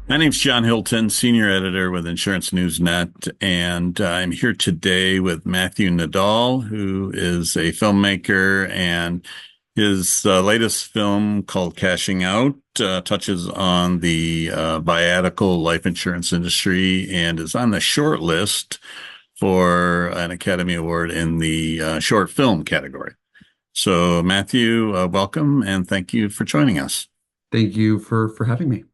My name's John Hilton, senior editor with Insurance News Net, and I'm here today with Matthew Nadel, who is a filmmaker, and his latest film called Cashing Out touches on the viatical life insurance industry and is on the short list for an Academy Award in the short film category. So, Matthew, welcome and thank you for joining us. Thank you for having me.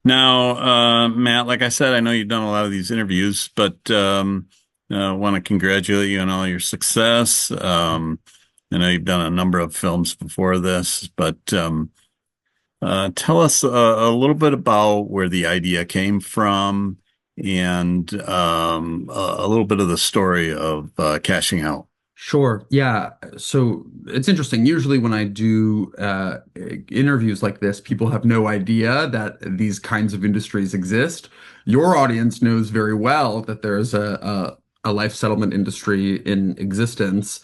Now, Matt, like I said, I know you've done a lot of these interviews, but I want to congratulate you on all your success. I know you've done a number of films before this, but tell us a little bit about where the idea came from and a little bit of the story of Cashing Out. Sure. Yeah. So it's interesting. Usually when I do interviews like this, people have no idea that these kinds of industries exist. Your audience knows very well that there's a life settlement industry in existence.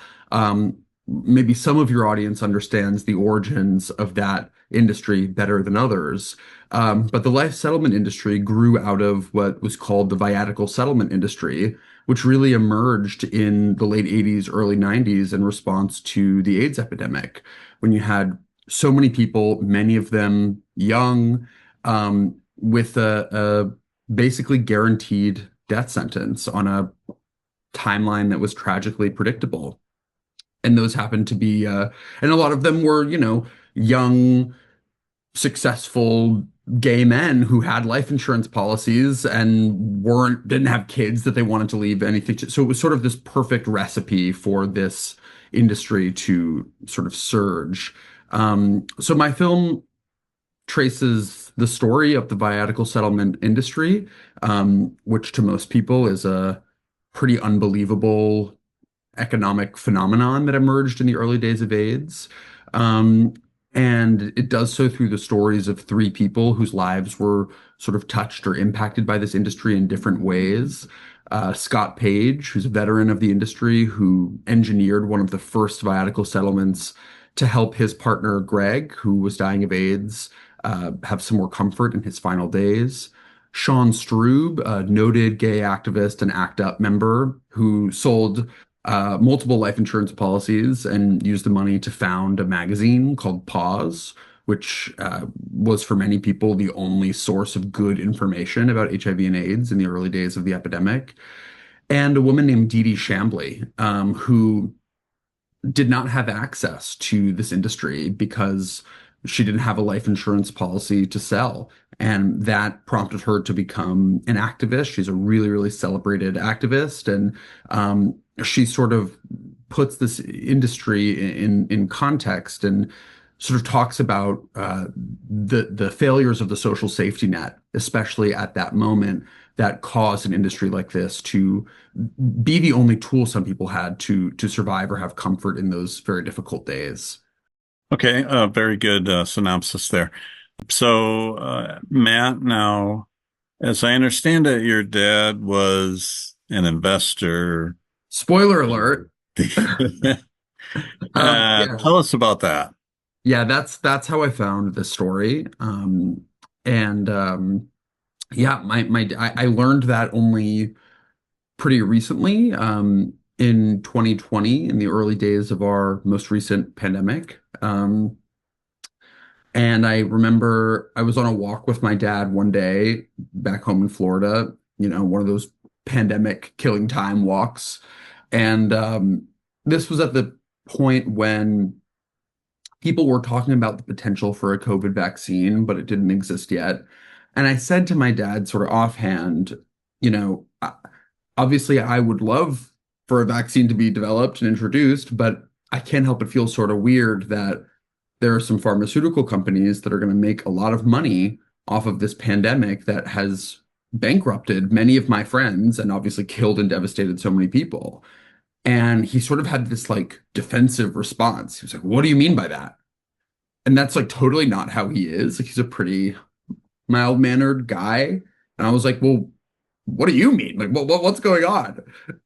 Maybe some of your audience understands the origins of that industry better than others. But the life settlement industry grew out of what was called the viatical settlement industry, which really emerged in the late 80s, early 90s in response to the AIDS epidemic, when you had so many people, many of them young, with a basically guaranteed death sentence on a timeline that was tragically predictable. And those happened to be, and a lot of them were, young, successful gay men who had life insurance policies and didn't have kids that they wanted to leave anything to. So it was sort of this perfect recipe for this industry to sort of surge. So my film traces the story of the viatical settlement industry, which to most people is a pretty unbelievable economic phenomenon that emerged in the early days of AIDS. And it does so through the stories of three people whose lives were sort of touched or impacted by this industry in different ways. Scott Page, who's a veteran of the industry, who engineered one of the first viatical settlements to help his partner, Greg, who was dying of AIDS, have some more comfort in his final days. Sean Strub, a noted gay activist and ACT UP member who sold multiple life insurance policies and used the money to found a magazine called Pause, which was for many people the only source of good information about HIV and AIDS in the early days of the epidemic. And a woman named DeeDee Chamblee, who did not have access to this industry because she didn't have a life insurance policy to sell. And that prompted her to become an activist. She's a really, really celebrated activist. And she sort of puts this industry in context and sort of talks about the failures of the social safety net, especially at that moment, that caused an industry like this to be the only tool some people had to survive or have comfort in those very difficult days. Okay, very good synopsis there. So, Matt, now, as I understand it, your dad was an investor. Spoiler alert. Yeah, Tell us about that. yeah, that's how I found the story. And yeah, I learned that only pretty recently, in 2020, in the early days of our most recent pandemic. And I remember I was on a walk with my dad one day back home in Florida, one of those pandemic killing time walks. And this was at the point when people were talking about the potential for a COVID vaccine, but it didn't exist yet. And I said to my dad, sort of offhand, you know, "I- obviously I would love for a vaccine to be developed and introduced, but I can't help but feel sort of weird that there are some pharmaceutical companies that are going to make a lot of money off of this pandemic that has bankrupted many of my friends and obviously killed and devastated so many people." And he sort of had this like defensive response. He was like, "What do you mean by that?" And that's like totally not how he is. Like he's a pretty mild-mannered guy. And I was like, "Well, what do you mean? Like what's going on?"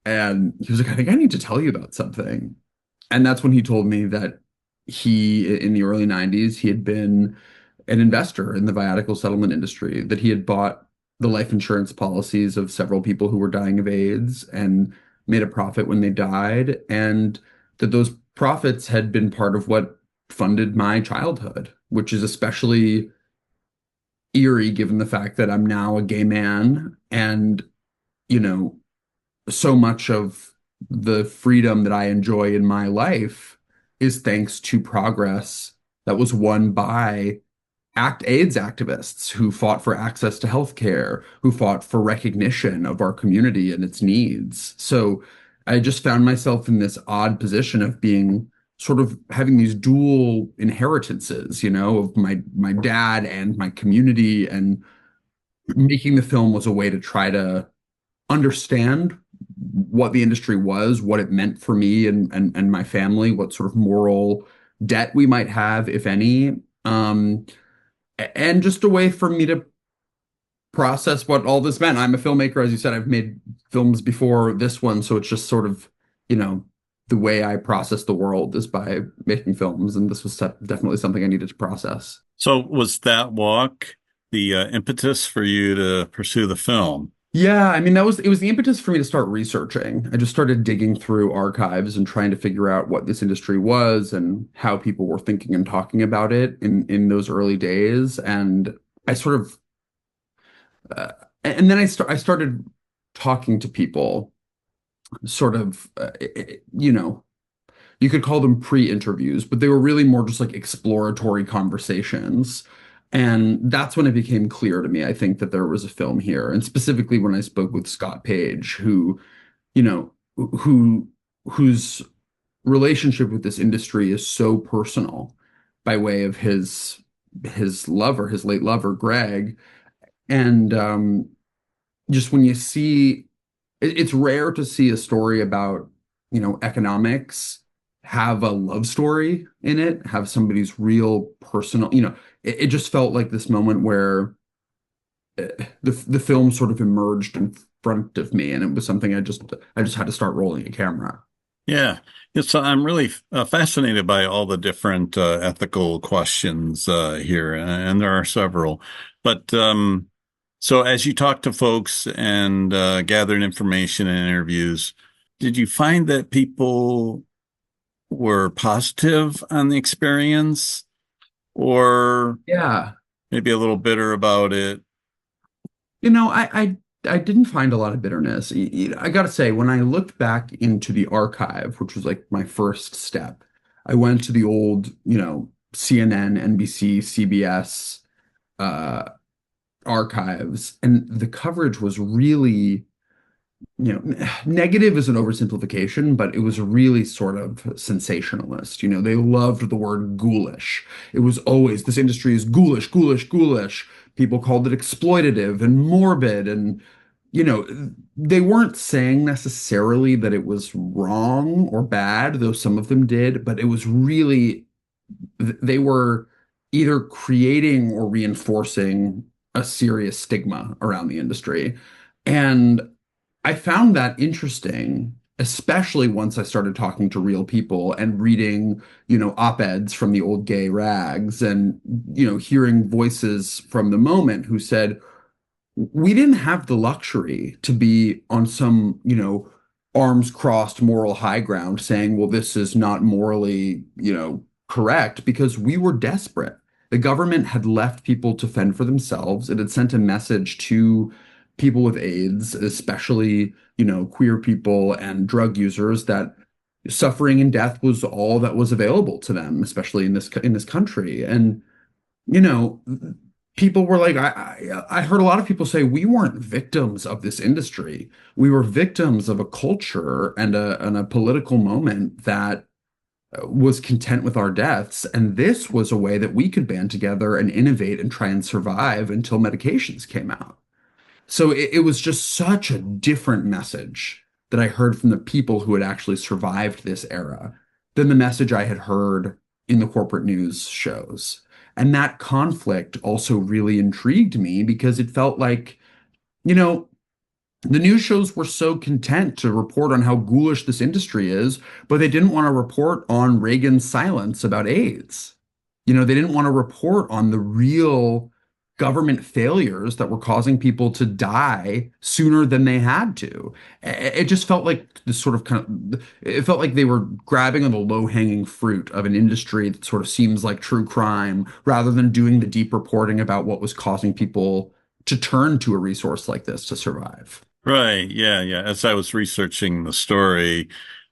And he was like, "I think I need to tell you about something." And that's when he told me that in the early 90s, he had been an investor in the viatical settlement industry, that he had bought the life insurance policies of several people who were dying of AIDS and made a profit when they died, and that those profits had been part of what funded my childhood, which is especially eerie given the fact that I'm now a gay man and, you know, so much of the freedom that I enjoy in my life is thanks to progress that was won by AIDS activists who fought for access to healthcare, who fought for recognition of our community and its needs. So I just found myself in this odd position of being sort of having these dual inheritances, of my dad and my community, and making the film was a way to try to understand what the industry was, what it meant for me and my family, what sort of moral debt we might have, if any. And just a way for me to process what all this meant. I'm a filmmaker, as you said, I've made films before this one, so it's just sort of, the way I process the world is by making films, and this was definitely something I needed to process. So was that walk the impetus for you to pursue the film? Yeah, I mean, it was the impetus for me to start researching. I just started digging through archives and trying to figure out what this industry was and how people were thinking and talking about it in those early days. And I sort of and then I started talking to people, sort of, you could call them pre-interviews, but they were really more just like exploratory conversations. And that's when it became clear to me, I think, that there was a film here. And specifically when I spoke with Scott Page, you know, who whose relationship with this industry is so personal by way of his lover, his late lover, Greg. And just when you see it's rare to see a story about, economics have a love story in it, have somebody's real personal, it just felt like this moment where the film sort of emerged in front of me, and it was something I just had to start rolling a camera. Yeah. So I'm really fascinated by all the different ethical questions here, and there are several. But so as you talked to folks and gathered information and interviews, did you find that people were positive on the experience or Yeah. maybe a little bitter about it? I didn't find a lot of bitterness. I gotta say, when I looked back into the archive, which was like my first step, I went to the old, CNN, NBC, CBS uh, archives, and the coverage was really, negative is an oversimplification, but it was really sort of sensationalist. They loved the word ghoulish. It was always, this industry is ghoulish, ghoulish, ghoulish. People called it exploitative and morbid. And, they weren't saying necessarily that it was wrong or bad, though some of them did, but it was really, they were either creating or reinforcing a serious stigma around the industry. And I found that interesting, especially once I started talking to real people and reading, op-eds from the old gay rags, and, hearing voices from the moment who said, we didn't have the luxury to be on some, arms crossed moral high ground saying, well, this is not morally, correct, because we were desperate. The government had left people to fend for themselves. It had sent a message to people with AIDS, especially, queer people and drug users, that suffering and death was all that was available to them, especially in this country. And, you know, people were like, I heard a lot of people say we weren't victims of this industry. We were victims of a culture and a political moment that was content with our deaths. And this was a way that we could band together and innovate and try and survive until medications came out. So it was just such a different message that I heard from the people who had actually survived this era than the message I had heard in the corporate news shows. And that conflict also really intrigued me because it felt like, you know, the news shows were so content to report on how ghoulish this industry is, but they didn't want to report on Reagan's silence about AIDS. They didn't want to report on the real government failures that were causing people to die sooner than they had to. It just felt like this sort of it felt like they were grabbing on the low-hanging fruit of an industry that sort of seems like true crime rather than doing the deep reporting about what was causing people to turn to a resource like this to survive. Right. Yeah. Yeah. As I was researching the story,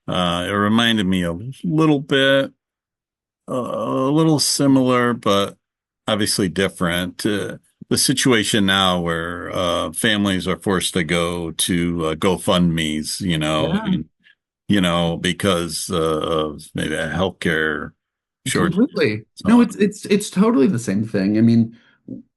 it reminded me a little bit, a little similar, but obviously different. The situation now where families are forced to go to GoFundMe's, Yeah. because of maybe a healthcare shortage. Completely. No, So, it's totally the same thing. I mean,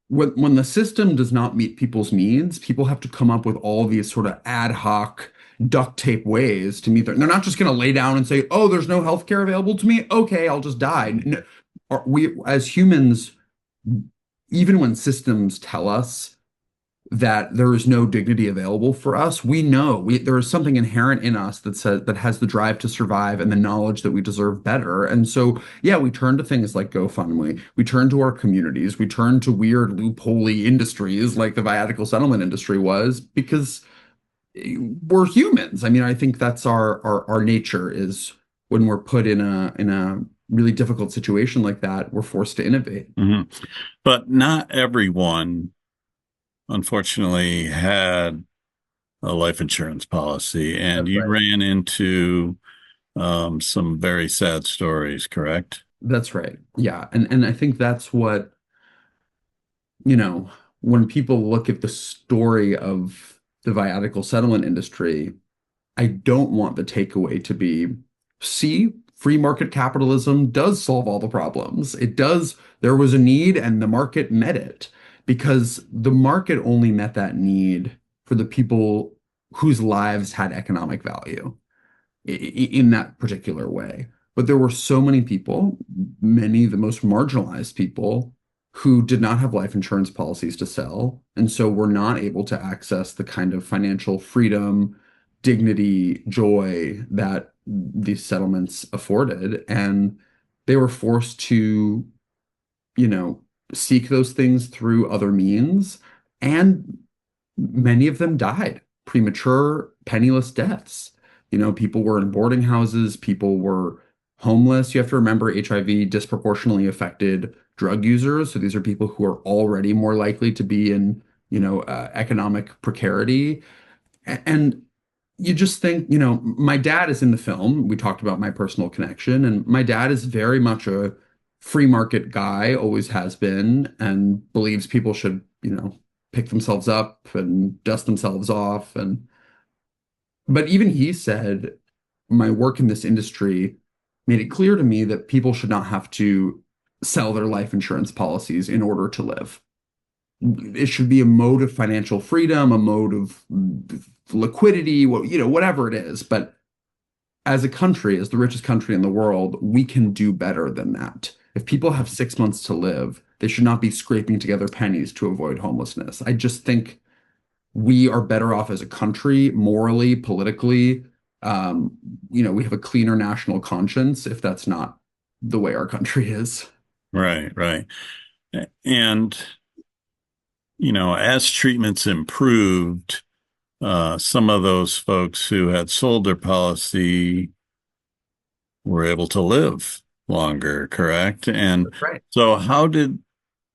when the system does not meet people's needs, people have to come up with all these sort of ad hoc duct tape ways to meet they're not just going to lay down and say, "Oh, there's no healthcare available to me. Okay, I'll just die." No, we as humans, even when systems tell us that there is no dignity available for us, we know there is something inherent in us that has the drive to survive and the knowledge that we deserve better. And so, yeah, we turn to things like GoFundMe, we turn to our communities, we turn to weird loopholey industries like the viatical settlement industry was because we're humans. I mean, I think that's our nature is when we're put in a really difficult situation like that, we're forced to innovate. mhm. But not everyone, unfortunately, had a life insurance policy, and That's you right. ran into some very sad stories, correct? That's right. Yeah. And I think that's what you know, when people look at the story of the viatical settlement industry, I don't want the takeaway to be, see, free market capitalism does solve all the problems. It does. There was a need and the market met it because the market only met that need for the people whose lives had economic value in that particular way. But there were so many people, many of the most marginalized people, who did not have life insurance policies to sell, and so were not able to access the kind of financial freedom, dignity, joy that these settlements afforded. And they were forced to, you know, seek those things through other means. And many of them died premature, penniless deaths. People were in boarding houses, people were homeless. You have to remember HIV disproportionately affected drug users. So these are people who are already more likely to be in, economic precarity. And you just think, my dad is in the film. We talked about my personal connection, and my dad is very much a free market guy, always has been, and believes people should, pick themselves up and dust themselves off. But even he said, my work in this industry made it clear to me that people should not have to sell their life insurance policies in order to live. It should be a mode of financial freedom, a mode of liquidity, whatever it is. But as a country, as the richest country in the world, we can do better than that. If people have 6 months to live, they should not be scraping together pennies to avoid homelessness. I just think we are better off as a country, morally, politically. We have a cleaner national conscience if that's not the way our country is. Right, right. And, as treatments improved, some of those folks who had sold their policy were able to live longer, correct? And That's right. so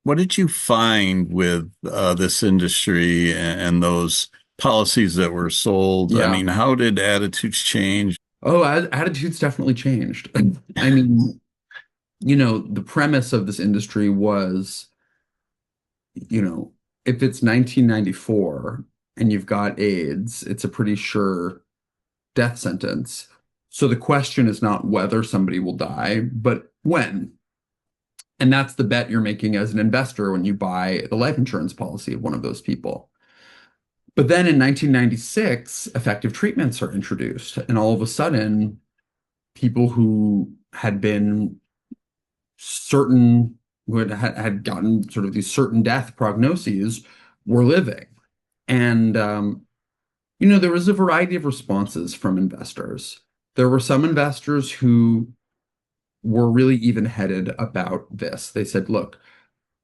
what did you find with this industry and those policies that were sold? I Yeah. mean, how did attitudes change? Oh, attitudes definitely changed. I mean, the premise of this industry was, you know, if it's 1994 and you've got AIDS, it's a pretty sure death sentence. So the question is not whether somebody will die, but when. And that's the bet you're making as an investor when you buy the life insurance policy of one of those people. But then in 1996, effective treatments are introduced. And all of a sudden, people who had been certain, who had gotten sort of these certain death prognoses were living. And, there was a variety of responses from investors. There were some investors who were really even-headed about this. They said, look,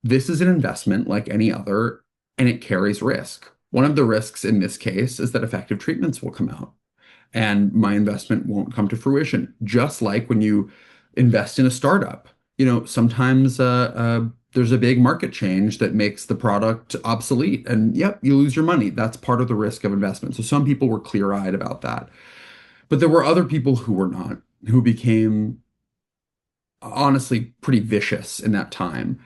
this is an investment like any other, and it carries risk. One of the risks in this case is that effective treatments will come out and my investment won't come to fruition. Just like when you invest in a startup, sometimes there's a big market change that makes the product obsolete, and yep, you lose your money. That's part of the risk of investment. So some people were clear-eyed about that, but there were other people who were not, who became honestly pretty vicious in that time,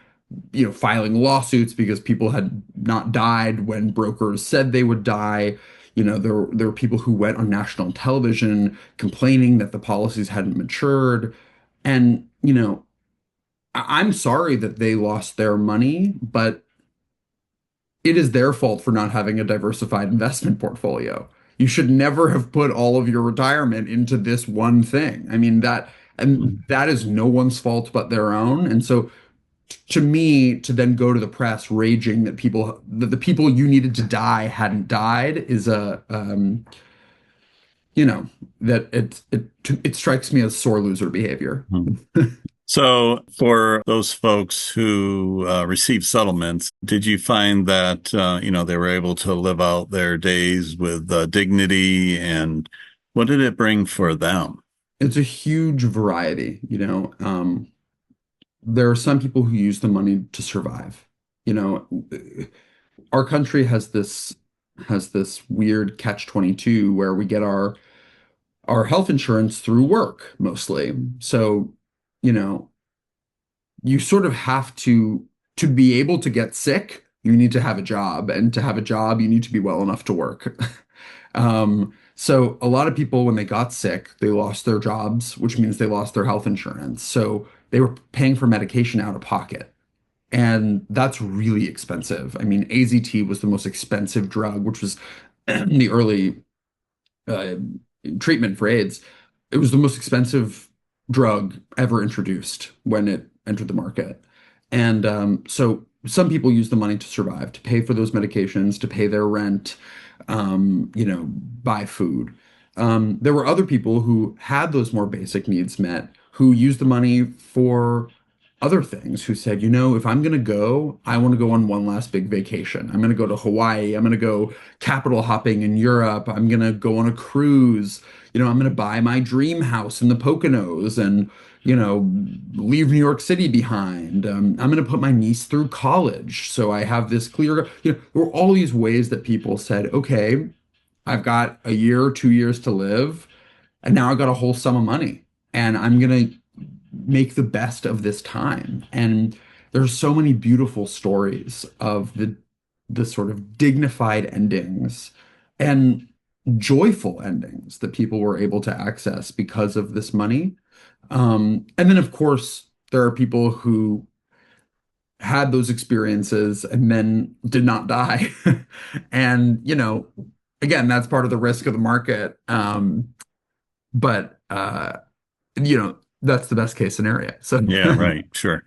filing lawsuits because people had not died when brokers said they would die. There were people who went on national television complaining that the policies hadn't matured. And, I'm sorry that they lost their money, but it is their fault for not having a diversified investment portfolio. You should never have put all of your retirement into this one thing. I mean, that is no one's fault but their own. And so to me, to then go to the press raging that the people you needed to die hadn't died is that it strikes me as sore loser behavior. Mhm. So, for those folks who received settlements, did you find that they were able to live out their days with dignity, and what did it bring for them? It's a huge variety. There are some people who use the money to survive. You know, our country has this weird catch-22 where we get our health insurance through work mostly. So, you know, you sort of have to be able to get sick, you need to have a job, and to have a job, you need to be well enough to work. So a lot of people, when they got sick, they lost their jobs, which means they lost their health insurance. So they were paying for medication out of pocket. And that's really expensive. I mean, AZT was the most expensive drug, which was the early uh, treatment for AIDS. It was the most expensive drug ever introduced when it entered the market. And so some people use the money to survive, to pay for those medications, to pay their rent, buy food. There were other people who had those more basic needs met, who used the money for other things, who said, if I'm going to go, I want to go on one last big vacation. I'm going to go to Hawaii. I'm going to go capital hopping in Europe. I'm going to go on a cruise. I'm going to buy my dream house in the Poconos and, leave New York City behind. I'm going to put my niece through college. So I have this clear, there were all these ways that people said, okay, I've got a year or 2 years to live, and now I've got a whole sum of money, and I'm going to make the best of this time. And there's so many beautiful stories of the sort of dignified endings and joyful endings that people were able to access because of this money. And then, of course, there are people who had those experiences and then did not die. And, again, that's part of the risk of the market. But that's the best case scenario. So Yeah, right, sure.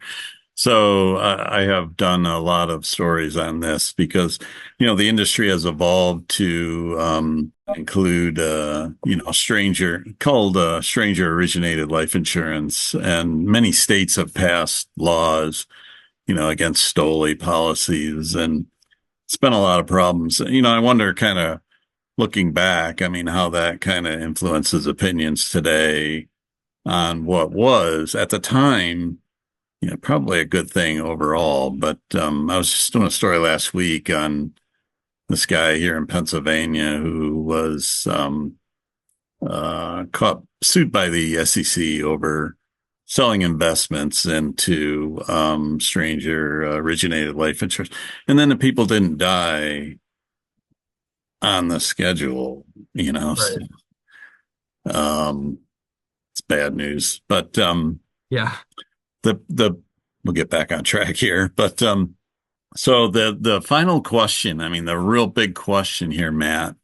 So I have done a lot of stories on this because, the industry has evolved to include, stranger originated life insurance, and many states have passed laws, against stole policies, and it's been a lot of problems. I wonder, kind of looking back, I mean, how that kind of influences opinions today on what was at the time, probably a good thing overall. But I was just doing a story last week on this guy here in Pennsylvania who was sued by the SEC over selling investments into stranger originated life insurance. And then the people didn't die on the schedule, right. So, it's bad news. But Yeah. the we'll get back on track here. But so the final question, I mean, the real big question here, Matt,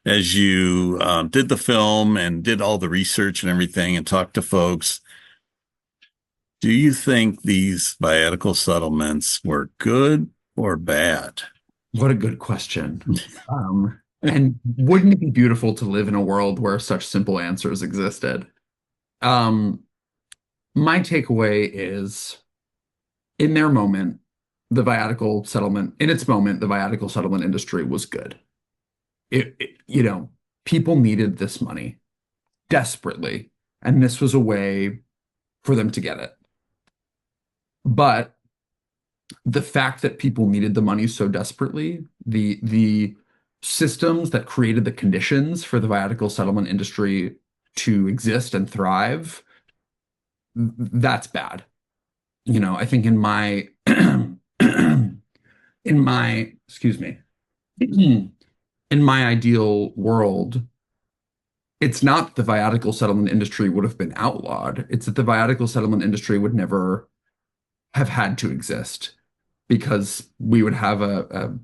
as you did the film and did all the research and everything and talked to folks, do you think these viatical settlements were good or bad? What a good question. And wouldn't it be beautiful to live in a world where such simple answers existed? Um, My takeaway is in their moment, the viatical settlement, in its moment, the viatical settlement industry was good. You know, people needed this money desperately, and this was a way for them to get it. But the fact that people needed the money so desperately, the systems that created the conditions for the viatical settlement industry to exist and thrive, that's bad. I think in my, excuse me, in my ideal world, it's not that the viatical settlement industry would have been outlawed. It's that the viatical settlement industry would never have had to exist because we would have a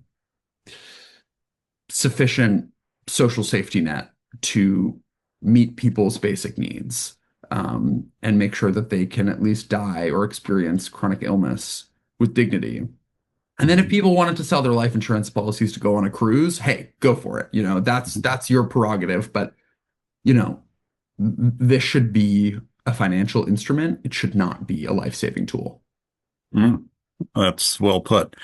sufficient social safety net to meet people's basic needs, and make sure that they can at least die or experience chronic illness with dignity. And then if people wanted to sell their life insurance policies to go on a cruise, hey, go for it. That's your prerogative. But you know, this should be a financial instrument. It should not be a life-saving tool. Mm, that's well put.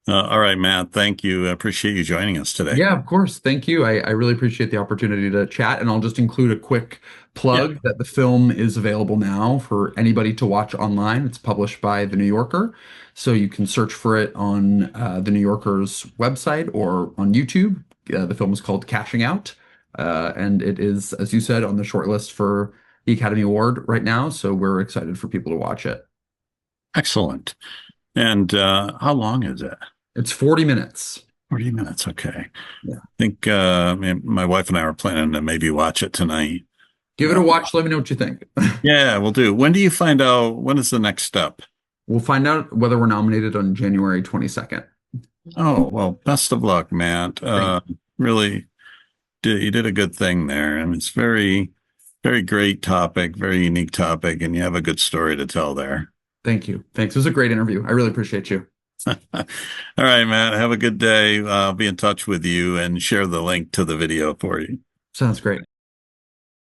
All right, Matt, thank you. I appreciate you joining us today. Yeah, of course. Thank you. I really appreciate the opportunity to chat. And I'll just include a quick Yeah, plug that the film is available now for anybody to watch online. It's published by The New Yorker. So you can search for it on The New Yorker's website or on YouTube. The film is called Cashing Out. And it is, as you said, on the shortlist for the Academy Award right now. So we're excited for people to watch it. excellent. And how long is it? It's 40 minutes. 40 minutes. Okay. Yeah. I think my wife and I are planning to maybe watch it tonight. Give it a watch. Let me know what you think. Yeah, we'll do. When do you find out? When is the next step? We'll find out whether we're nominated on January 22nd. Oh, well, best of luck, Matt. Thank Really, you did a good thing there. And it's very, very great topic, very unique topic, and you have a good story to tell there. Thank you. Thanks. It was a great interview. I really appreciate you. All right, Matt. Have a good day. I'll be in touch with you and share the link to the video for you. Sounds great.